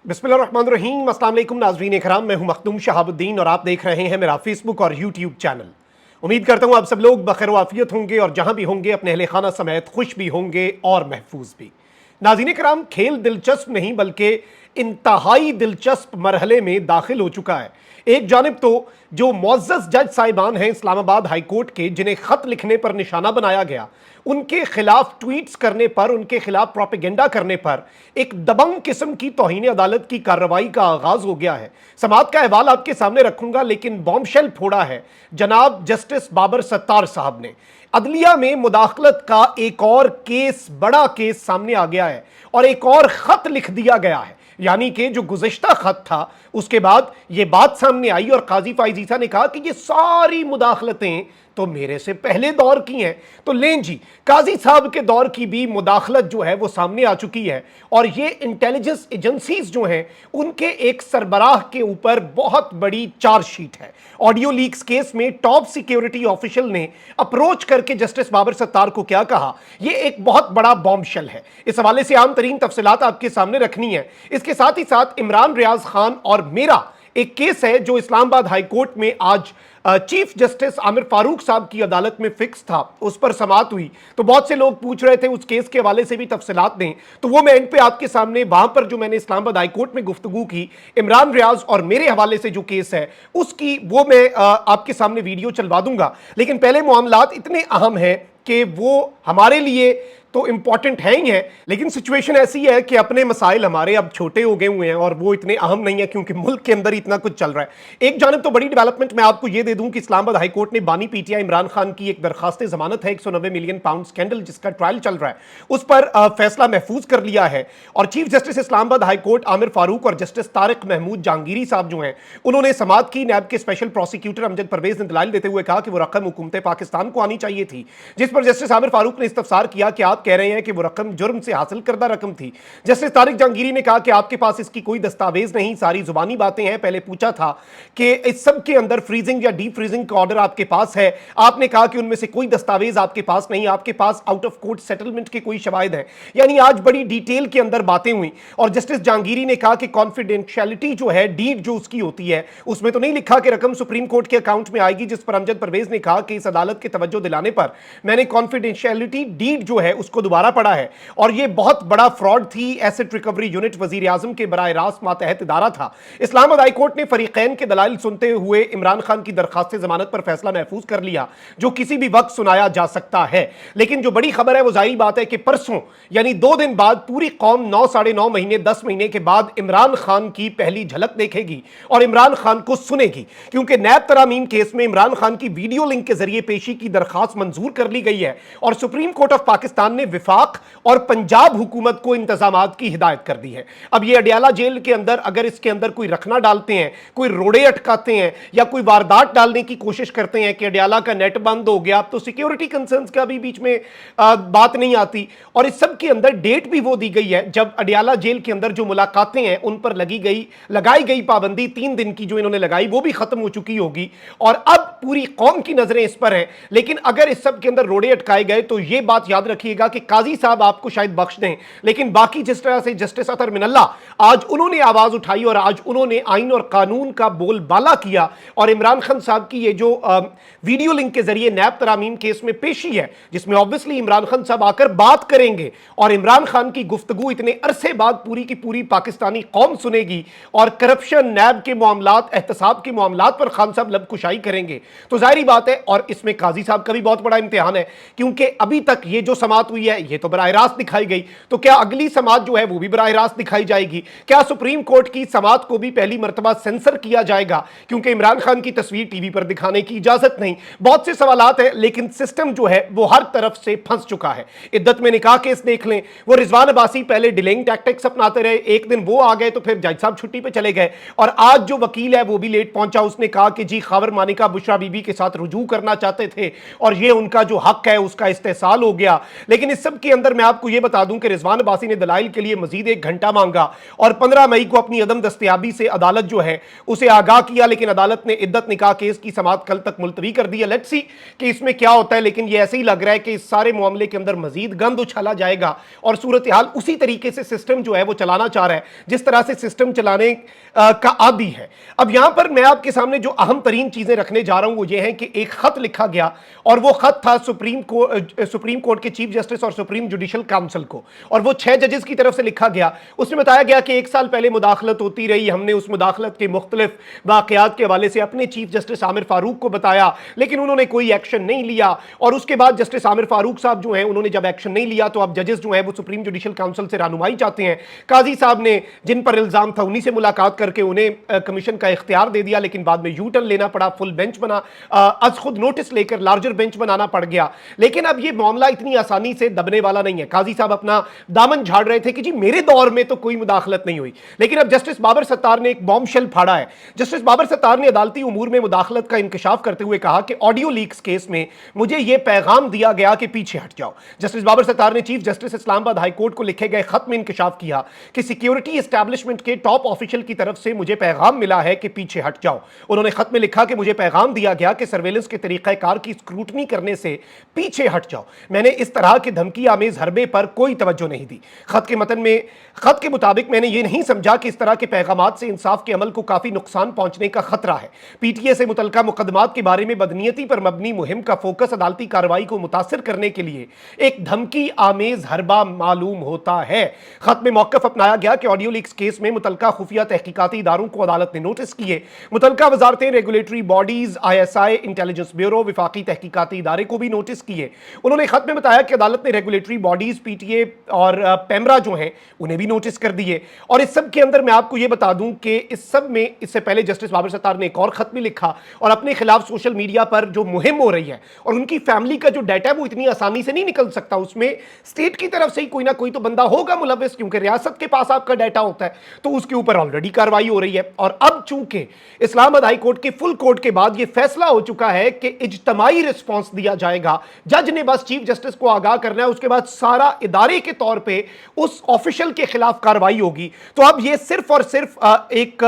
बिस्मिल्लाहिर्रहमानिर्रहीम। अस्सलाम वालेकुम नाज़रीन इकराम, मैं हूं मखदूम शहाबुद्दीन और आप देख रहे हैं मेरा फेसबुक और यूट्यूब चैनल। उम्मीद करता हूं आप सब लोग बखैर वाफियत होंगे और जहां भी होंगे अपने अहले खाना समेत खुश भी होंगे और महफूज भी। नाज़रीन इकराम, खेल दिलचस्प नहीं बल्कि इंतहाई दिलचस्प मरहले में दाखिल हो चुका है। एक जानिब तो जो मुअज़्ज़ज़ जज साहिबान हैं इस्लामाबाद हाई कोर्ट के, जिन्हें खत लिखने पर निशाना बनाया गया, उनके खिलाफ ट्वीट्स करने पर, उनके खिलाफ प्रोपेगेंडा करने पर एक दबंग किस्म की तौहीन अदालत की कार्रवाई का आगाज हो गया है। समाअत का अहवाल आपके सामने रखूंगा, लेकिन बॉम्बशेल फोड़ा है जनाब जस्टिस बाबर सत्तार साहब ने। अदलिया में मुदाखलत का एक और केस, बड़ा केस सामने आ गया है और एक और खत लिख दिया गया है। यानी कि जो गुज़िश्ता खत था उसके बाद यह बात सामने आई और काजी फाइज ईसा ने कहा कि ये सारी मुदाखलतें तो मेरे से पहले दौर की हैं। तो लें जी, काजी साहब के दौर की भी मुदाखलत जो है वो सामने आ चुकी है और ये इंटेलिजेंस एजेंसीज जो हैं उनके एक सरबराह के ऊपर बहुत बड़ी चार्जशीट है। ऑडियो लीक्स केस में टॉप सिक्योरिटी ऑफिशियल ने अप्रोच करके जस्टिस बाबर सत्तार को क्या कहा, यह एक बहुत बड़ा बॉम्बशेल है। इस हवाले से आम तरीन तफसीलात आपके सामने रखनी है। इसके साथ ही साथ इमरान रियाज खान और मेरा एक केस है जो इस्लामाबाद हाई कोर्ट में आज चीफ जस्टिस आमिर फारूक साहब की अदालत में फिक्स था, उस पर समाअत हुई। तो बहुत से लोग पूछ रहे थे उस केस के हवाले से भी तफसीलात दें, तो वो मैं इन पे आपके सामने, वहां पर जो मैंने इस्लामाबाद हाई कोर्ट में गुफ्तगू की इमरान रियाज और मेरे हवाले से जो केस है उसकी, वो मैं आपके सामने वीडियो चलवा दूंगा। लेकिन पहले मामलात इतने अहम हैं कि वो हमारे लिए तो इंपॉर्टेंट है ही है, लेकिन सिचुएशन ऐसी है कि अपने मसाइल हमारे अब छोटे हो गए हुए हैं और वो इतने अहम नहीं है क्योंकि मुल्क के अंदर इतना कुछ चल रहा है। एक जानब तो बड़ी डेवलपमेंट मैं आपको ये दे दूं कि इस्लामाबाद हाई कोर्ट ने बानी पीटीआई इमरान खान की एक दरखास्त जमानत है 190 मिलियन पाउंड स्कैंडल जिसका ट्रायल चल रहा है, उस पर फैसला महफूज कर लिया है। और chief justice Islamabad high court Aamir Farooq और जस्टिस तारिक महमूद जहांगीरी साहब जो हैं उन्होंने समाअत की। नैब के स्पेशल प्रोसिक्यूटर अमजद परवेज ने दलाइल देते हुए कहा कि वो रकम हुकूमत पाकिस्तान को आनी चाहिए थी, जिस पर जस्टिस आमिर फारूक ने इस्तफसार किया कि आप कह रहे हैं कि वो रकम जुर्म से हासिल करदा रकम थी। जस्टिस तारिक जहांगीरी ने कहा कि आपके पास इसकी कोई दस्तावेज नहीं, सारी जुबानी बातें हैं। पहले पूछा था कि इस सब के अंदर फ्रीजिंग या डीप फ्रीजिंग का ऑर्डर आपके पास है, आपने कहा कि उनमें से कोई दस्तावेज आपके पास नहीं, आपके pass out of court settlement के कोई शवाहिद हैं। यानी आज बड़ी डिटेल के अंदर बातें हुई और जस्टिस जहांगीरी ने कहा कि कॉन्फिडेंशियलिटी जो है, डीड जो उसकी होती है, उसमें तो नहीं लिखा कि रकम सुप्रीम कोर्ट के अकाउंट में आएगी, जिस पर अमजद परवेज ने कहा कि इस अदालत के तवज्जो दिलाने पर मैंने कॉन्फिडेंशियलिटी डीड जो है उसको दोबारा पढ़ा है और यह बहुत बड़ा फ्रॉड थी। एसेट रिकवरी यूनिट वजीर आजम के बराह रास्त मातहत इदारा था। इस्लामाबाद हाई कोर्ट ने फरीकैन के दलाइल सुनते हुए इमरान खान की दरखास्त जमानत पर फैसला महफूज कर लिया, जो किसी भी वक्त सुनाया जा सकता है। लेकिन जो बड़ी खबर है वो जाहिर बात है कि परसों यानी 2 दिन बाद पूरी कौम 9 साढ़े 9 महीने 10 महीने के बाद इमरान खान की पहली झलक देखेगी और इमरान खान को सुनेगी, क्योंकि नैब तरामीम केस में इमरान खान की वीडियो लिंक के जरिए पेशी की दरखास्त मंजूर कर ली गई है और सुप्रीम कोर्ट ऑफ पाकिस्तान ने विफाक और पंजाब हुकूमत को इंतजामात की हिदायत कर दी है। अब ये अडियाला जेल के अंदर अगर इसके अंदर कोई रखना डालते हैं, कोई रोड़े अटकाते हैं या कोई वारदात डालने की कोशिश करते हैं कि अडियाला का नेट बंद हो गया, तो सिक्योरिटी कंसर्न्स का भी बीच में बात नहीं आती। और इस सब के अंदर डेट भी वो दी गई है जब अडियाला जेल के अंदर जो मुलाकातें हैं उन पर लगाई गई पाबंदी 3 दिन की जो इन्होंने लगाई वो भी खत्म हो चुकी होगी और अब पूरी कौम की नजरें इस पर हैं। लेकिन अगर इस सब के अंदर रोड़े अटकाए गए तो यह बात याद रखिएगा कि काजी साहब आपको शायद बख्श दें, लेकिन बाकी जिस तरह से जस्टिस अतर मिनल्लाह आज उन्होंने आवाज उठाई और आज उन्होंने आइन और कानून का बोलबाला किया और इमरान खान साहब की ये जो वीडियो लिंक के जरिए नैब तरामीम केस में पेशी है, जिसमें ऑब्वियसली इमरान खान साहब आकर बात करेंगे और इमरान खान की गुफ्तगू इतने अरसे बाद पूरी की पूरी पाकिस्तानी कौम सुनेगी और करप्शन, नैब के मामलात, एहतसाब के मामलात पर खान साहब लबकुशाई करेंगे, तो जाहिर बात है। और इसमें काजी साहब का भी बहुत बड़ा इम्तिहान है, क्योंकि अभी तक ये जो समाअत हुई है ये तो बराह रास्त दिखाई गई, तो क्या अगली समाअत जो है वो भी बराह रास्त दिखाई जाएगी? क्या सुप्रीम कोर्ट की समाअत को भी पहली मर्तबा सेंसर किया जाएगा क्योंकि इमरान खान की तस्वीर टीवी पर दिखाने की इजाजत नहीं? बहुत से सवालात हैं, लेकिन सिस्टम जो है वो हर तरफ से फंस चुका है। इद्दत में निकाह केस देख लें, वो रिजवान अब्बासी पहले डिलेइंग टैक्टिक्स अपनाते रहे, एक दिन वो आ गए तो फिर जज साहब छुट्टी पे चले गए और आज जो वकील है वो भी लेट पहुंचा। उसने कहा कि जी खावर मानिका बुशरा बीबी के साथ रुजू करना चाहते थे और ये उनका जो हक है उसका इस्तेहसाल हो गया। लेकिन لیکن اس سب کے اندر میں آپ کو یہ بتا دوں کہ رضوان عباسی نے دلائل کے لیے مزید 1 گھنٹہ مانگا اور 15 مئی کو اپنی عدم دستیابی سے عدالت جو ہے اسے آگاہ کیا، لیکن عدالت نے عدت نکاح کیس کی سماعت کل تک ملتوی کر دی ہے۔ لیٹس سی کہ اس میں کیا ہوتا ہے، لیکن یہ ایسے ہی لگ رہا ہے کہ اس سارے معاملے کے اندر مزید گند اچھالا جائے گا اور صورتحال اسی طریقے سے سسٹم جو ہے وہ چلانا چاہ رہا ہے جس طرح سے سسٹم چلانے کا عادی ہے۔ اب یہاں پر میں آپ کے سامنے جو اہم ترین چیزیں رکھنے جا رہا ہوں وہ یہ ہے کہ ایک خط لکھا گیا اور وہ خط تھا سپریم کورٹ کے چیف جسٹس اور سپریم جوڈیشل کاؤنسل کو، اور وہ 6 ججز کی طرف سے لکھا گیا۔ اس میں بتایا گیا کہ 1 سال پہلے مداخلت ہوتی رہی، ہم نے اس مداخلت کے مختلف واقعات کے حوالے سے اپنے چیف جسٹس عامر فاروق کو بتایا، لیکن انہوں نے کوئی ایکشن نہیں لیا، اور اس کے بعد جسٹس عامر فاروق صاحب جو ہیں انہوں نے جب ایکشن نہیں لیا تو اب ججز جو ہیں وہ سپریم جوڈیشل کاؤنسل سے رہنمائی چاہتے ہیں۔ قاضی صاحب نے جن پر الزام تھا انہی سے ملاقات کر کے انہیں کمیشن کا اختیار دے دیا، لیکن بعد میں یو ٹرن لینا پڑا، فل بینچ بنا، از خود نوٹس لے کر لارجر بینچ بنانا پڑ گیا۔ لیکن اب یہ معاملہ اتنی آسانی سے دبنے والا نہیں ہے۔ قاضی صاحب اپنا دامن جھاڑ رہے تھے کہ جی میرے دور میں تو کوئی مداخلت نہیں ہوئی، لیکن اب جسٹس بابر ستار نے ایک بوم شیل پھاڑا ہے۔ جسٹس بابر ستار نے عدالتی امور میں مداخلت کا انکشاف کرتے ہوئے کہا کہ آڈیو لیکس کیس میں مجھے یہ پیغام دیا گیا کہ پیچھے ہٹ جاؤ۔ جسٹس بابر ستار نے چیف جسٹس اسلام آباد ہائی کورٹ کو لکھے گئے خط میں انکشاف کیا کہ سیکیورٹی اسٹیبلشمنٹ کے ٹاپ آفیشل کی طرف سے مجھے پیغام ملا ہے کہ پیچھے ہٹ جاؤ۔ انہوں نے خط میں لکھا کہ مجھے پیغام دیا گیا کہ سرویلنس کے طریقہ کار کی اسکروٹنی کرنے سے پیچھے ہٹ جاؤ، میں نے اس طرح کے دھمکی آمیز حربے پر کوئی توجہ نہیں دی۔ خط کے مطابق میں نے یہ نہیں سمجھا کہ اس طرح کے پیغامات سے انصاف کے عمل کو کافی نقصان پہنچنے کا خطرہ ہے۔ پی ٹی اے سے متعلقہ مقدمات کے بارے میں بدنیتی پر مبنی مہم کا فوکس عدالتی کارروائی کو متاثر کرنے کے لیے ایک دھمکی آمیز حربہ معلوم ہوتا ہے۔ خط میں موقف اپنایا گیا کہ آڈیو لیکس کیس میں متعلقہ خفیہ تحقیقاتی اداروں کو عدالت نے نوٹس کیے، متعلقہ وزارتیں، regulatory bodies, I S I, intelligence bureau, وفاقی تحقیقاتی ادارے کو بھی نوٹس کیے۔ انہوں نے خط میں بتایا کہ عدالت نے regulatory bodies, P T A اور پیمرا جو ہیں انہیں بھی نوٹس کر دیے۔ اور اس سب کے اندر میں آپ کو یہ بتا دوں کہ اس سب میں اس سے پہلے جسٹس بابر ستار نے ایک اور خط بھی لکھا اور اپنے خلاف سوشل میڈیا پر جو مہم ہو رہی ہے اور ان کی فیملی کا جو ڈیٹا ہے وہ اتنی آسانی سے نہیں نکل سکتا، اس میں اسٹیٹ کی طرف سے ہی کوئی نہ کوئی تو بندہ ہوگا ملوث، کیونکہ ریاست کے پاس آپ کا ڈیٹا ہوتا ہے، تو اس کے اوپر آلریڈی کارروائی ہو رہی ہے۔ اور اب چونکہ اسلام آباد ہائی کورٹ کے فل کورٹ کے بعد یہ فیصلہ ہو چکا ہے کہ اجتماعی رسپانس دیا جائے گا، جج نے بس چیف جسٹس کو آگاہ کرنا ہے، اس کے بعد سارا ادارے کے طور پہ اس آفیشل کے خلاف کارروائی ہوگی۔ تو اب یہ صرف اور صرف ایک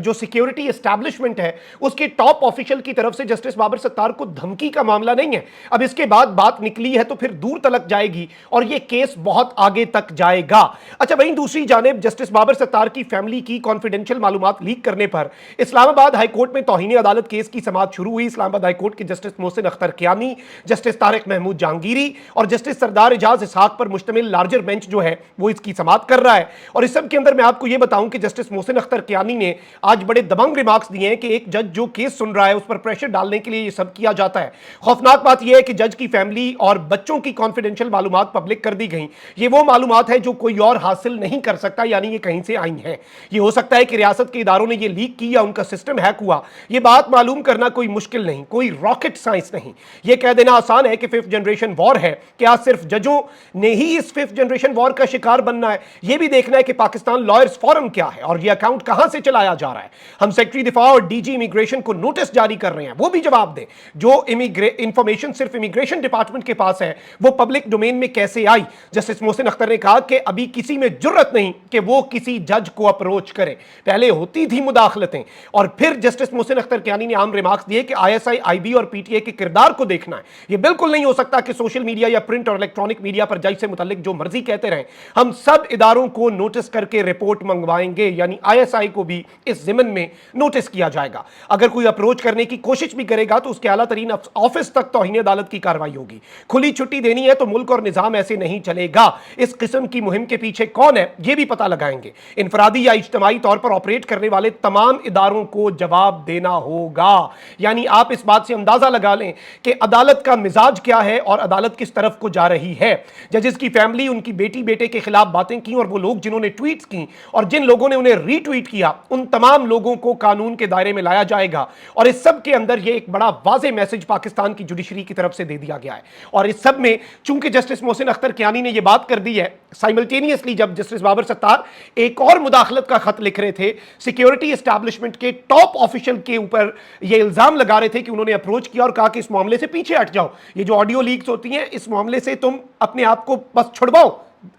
جو سیکیورٹی اسٹیبلشمنٹ ہے اس کے ٹاپ آفیشل کی طرف سے جسٹس بابر ستار کو دھمکی کا معاملہ نہیں ہے، اب اس کے بعد بات نکلی ہے تو پھر دور تلک جائے گی اور یہ کیس بہت آگے تک جائے گا۔ اچھا، وہیں دوسری جانب جسٹس بابر ستار کی فیملی کی کانفیڈینشیل معلومات لیک کرنے پر اسلام آباد ہائی کورٹ میں توہین عدالت کیس کی سماعت شروع ہوئی۔ اسلام آباد ہائی کورٹ کے جسٹس محسن اختر کیانی، جسٹس طارق محمود جہانگیری اور جسٹس سردار اعجاز اسحاق پر مشتمل لارجر بینچ جو ہے وہ اس کی سماعت کر رہا ہے۔ اور اس سب کے اندر میں آپ کو یہ بتاؤں کہ جسٹس محسن اختر کیانی نے آج بڑے دبنگ ریمارکس دیے ہیں کہ ایک جج جو کیس سن رہا ہے اس پر پریشر ڈالنے کے لیے یہ سب کیا جاتا ہے۔ خوفناک بات یہ ہے کہ جج کی فیملی اور بچوں کی کانفیڈینشیل معلومات پبلک کر دی گئیں، یہ وہ معلومات ہے جو کوئی اور حاصل نہیں کر سکتا، یعنی یہ کہیں سے آئی ہیں۔ یہ ہو سکتا ہے کہ ریاست کے اداروں نے یہ لیک کی یا ان کا سسٹم ہیک ہوا، یہ بات معلوم کرنا کوئی مشکل نہیں، کوئی راکٹ سائنس نہیں۔ یہ کہہ دینا آسان ہے کہ 5th جنریشن وار ہے، کیا صرف ججوں نے ہی اس 5th جنریشن وار کا شکار بننا ہے؟ یہ بھی دیکھنا ہے کہ پاکستان لائرز فورم کیا ہے اور یہ اکاؤنٹ کہاں سے چلایا جا رہا ہے۔ ہم سیکٹری دفاع اور ڈی جی امیگریشن کو نوٹس جاری کر رہے ہیں، وہ بھی جواب دیں۔ جو انفارمیشن صرف امیگریشن ڈپارٹمنٹ کے پاس ہے وہ پبلک ڈومین میں کیسے آئی؟ جسٹس محسن اختر نے کہا کہ ابھی کسی میں جرت نہیں کہ وہ کسی جج کو اپروچ کرے، پہلے ہوتی تھی مداخلتیں۔ اور پھر جسٹس محسن اختر کیانی نے عام ریمارکس دیے کہ آئی ایس آئی، آئی بی اور پی ٹی اے کے کردار کو دیکھنا ہے۔ یہ بالکل نہیں ہو سکتا کہ سوشل میڈیا یا پرنٹ اور الیکٹرانک میڈیا پر جج سے متعلق جو مرضی کہتے رہیں، ہم سب اداروں کو نوٹس کر کے رپورٹ منگوائیں گے، یعنی آئی ایس آئی کو بھی اس ضمن میں نوٹس کیا جائے گا۔ اگر کوئی اپروچ کرنے کی کوشش بھی کرے گا تو اس کے اعلیٰ ترین آفس تک توہین عدالت کی کارروائی ہوگی۔ کھلی چھٹی دینی ہے تو ملک اور نظام ایسے نہیں چلے گا۔ اس قسم کی مہم کے پیچھے کون ہے یہ بھی پتہ لگائیں گے۔ انفرادی یا اجتماعی طور پر آپریٹ کرنے والے تمام اداروں کو جواب دینا ہوگا۔ یعنی آپ اس بات سے اندازہ لگا لیں کہ عدالت کا مزاج کیا ہے اور عدالت کس طرف کو جا رہی ہے۔ ججز کی فیملی، ان کی بیٹی بیٹے کے خلاف باتیں کی اور وہ لوگ جنہوں نے ٹویٹس کی اور جن لوگوں نے انہیں ری ٹویٹ کیا، ان तमाम लोगों को कानून के दायरे में लाया जाएगा। और इस सब के अंदर ये एक बड़ा वाज़ेह मैसेज पाकिस्तान की जुडिशरी की तरफ से दे दिया गया है। और इस सब में चूंकि जस्टिस मोहसिन अख्तर कियानी ने ये बात कर दी है, साइमल्टेनियसली जब जस्टिस बाबर सत्तार एक और मुदाखलत का खत लिख रहे थे, सिक्योरिटी एस्टैब्लिशमेंट के टॉप ऑफिशियल के ऊपर ये इल्जाम लगा रहे थे कि उन्होंने अप्रोच किया और कहा कि इस मामले से पीछे हट जाओ, ये जो ऑडियो लीक्स होती हैं इस मामले से तुम अपने आप को बस छुड़वाओ,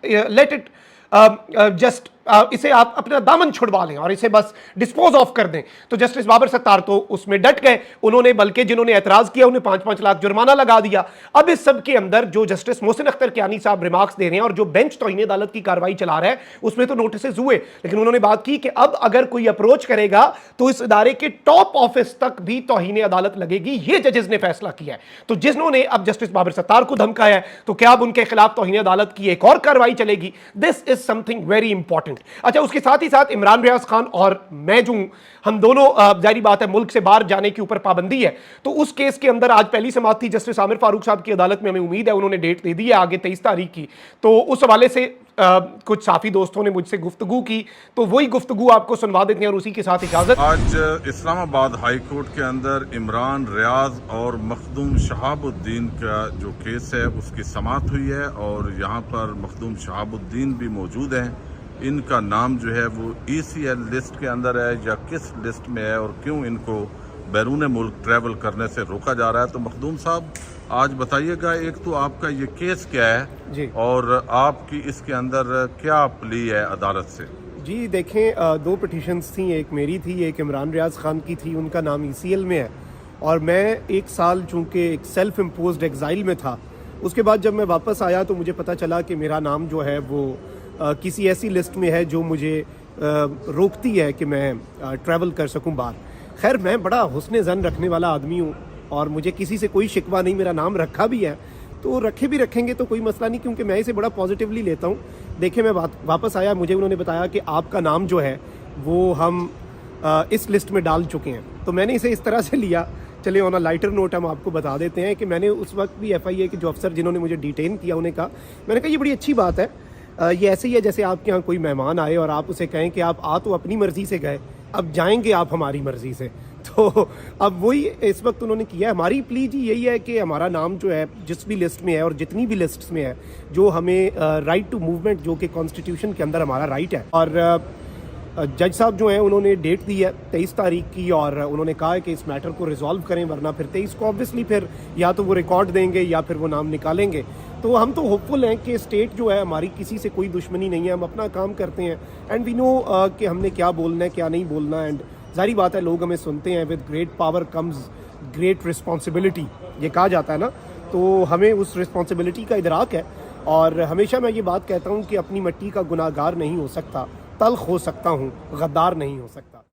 लेट इट जस्ट इसे आप अपना दामन छुड़वा लें और इसे बस डिस्पोज ऑफ कर दें। तो जस्टिस बाबर सत्तार तो उसमें डट गए, उन्होंने बल्कि जिन्होंने एतराज किया उन्हें 5-5 लाख जुर्माना लगा दिया। अब इस सब के अंदर जो जस्टिस मोहसिन अख्तर कियानी साहब रिमार्क्स दे रहे हैं और जो बेंच तौहीन अदालत की कार्रवाई चला रहा है उसमें तो नोटिस हुए, लेकिन उन्होंने बात की कि अब अगर कोई अप्रोच करेगा तो इस इदारे के टॉप ऑफिस तक भी तौहीन अदालत लगेगी, ये जजेस ने फैसला किया है। तो जिन्होंने अब जस्टिस बाबर सत्तार को धमकाया है तो क्या अब उनके खिलाफ तौहीन अदालत की एक और कार्रवाई चलेगी? This is something very important. अच्छा, उसके साथ ही साथ इमरान रियाज खान और मैं जो हम दोनों जाहिर बात है मुल्क से बाहर जाने के ऊपर पाबंदी है, तो उस केस के अंदर आज पहली समाअत थी जस्टिस आमिर फारूक साहब की अदालत में, हमें उम्मीद है उन्होंने डेट दे दी है आगे 23 तारीख की। तो उस हवाले से कुछ साफी दोस्तों ने मुझसे गुफ्तगू की, तो वही गुफ्तगू आपको सुनवा देते हैं और उसी के साथ इजाजत। आज इस्लामाबाद हाई कोर्ट के अंदर इमरान रियाज और मखदूम शहाबुद्दीन का जो केस है उसकी समाअत हुई है और यहाँ पर मखदूम शहाबुद्दीन भी मौजूद हैं। इनका नाम जो है वो ECL लिस्ट के अंदर है या किस लिस्ट में है और क्यों इनको बैरून मुल्क ट्रैवल करने से रोका जा रहा है। तो मखदूम साहब आज बताइएगा, एक तो आपका ये केस क्या है जी, और आपकी इसके अंदर क्या प्ली है अदालत से? जी देखें, 2 पिटिशंस थी, एक मेरी थी, एक इमरान रियाज खान की थी। उनका नाम ECL में है और मैं 1 साल चूँकि एक सेल्फ इम्पोज्ड एग्जाइल में था, उसके बाद जब मैं वापस आया तो मुझे पता चला कि मेरा नाम जो है वो किसी ऐसी लिस्ट में है जो मुझे रोकती है कि मैं ट्रैवल कर सकूं बाहर। खैर, मैं बड़ा हुस्न ज़न रखने वाला आदमी हूं और मुझे किसी से कोई शिकवा नहीं, मेरा नाम रखा भी है तो रखे भी रखेंगे तो कोई मसला नहीं, क्योंकि मैं इसे बड़ा पॉजिटिवली लेता हूं। देखिए, मैं वापस आया, मुझे उन्होंने बताया कि आपका नाम जो है वो हम इस लिस्ट में डाल चुके हैं। तो मैंने इसे इस तरह से लिया, चलिए ऑन अ लाइटर नोट हम आपको बता देते हैं कि मैंने उस वक्त भी FIA के जो अफसर जिन्होंने मुझे डिटेन किया उन्हें कहा, मैंने कहा ये बड़ी अच्छी बात है, ये ऐसे ही है जैसे आपके यहाँ कोई मेहमान आए और आप उसे कहें कि आप तो अपनी मर्ज़ी से गए, अब जाएंगे आप हमारी मर्ज़ी से। तो अब वही इस वक्त उन्होंने किया है। हमारी प्ली जी यही है कि हमारा नाम जो है जिस भी लिस्ट में है और जितनी भी लिस्ट्स में है, जो हमें राइट टू मूवमेंट जो कि कॉन्स्टिट्यूशन के अंदर हमारा राइट है, और जज साहब जो हैं उन्होंने डेट दी है 23 तारीख की और उन्होंने कहा है कि इस मैटर को रिजॉल्व करें, वरना फिर 23 को ऑब्वियसली फिर या तो वो रिकॉर्ड देंगे या फिर वो नाम निकालेंगे। तो हम तो होपफुल हैं कि स्टेट जो है हमारी किसी से कोई दुश्मनी नहीं है, हम अपना काम करते हैं एंड वी नो कि हमने क्या बोलना है क्या नहीं बोलना। एंड जाहिर बात है लोग हमें सुनते हैं, with great power comes great responsibility, ये कहा जाता है ना, तो हमें उस रिस्पॉन्सिबिलिटी का इदराक है। और हमेशा मैं ये बात कहता हूँ कि अपनी मट्टी का गुनाहगार नहीं हो सकता, तल्ख हो सकता हूँ, गद्दार नहीं हो सकता।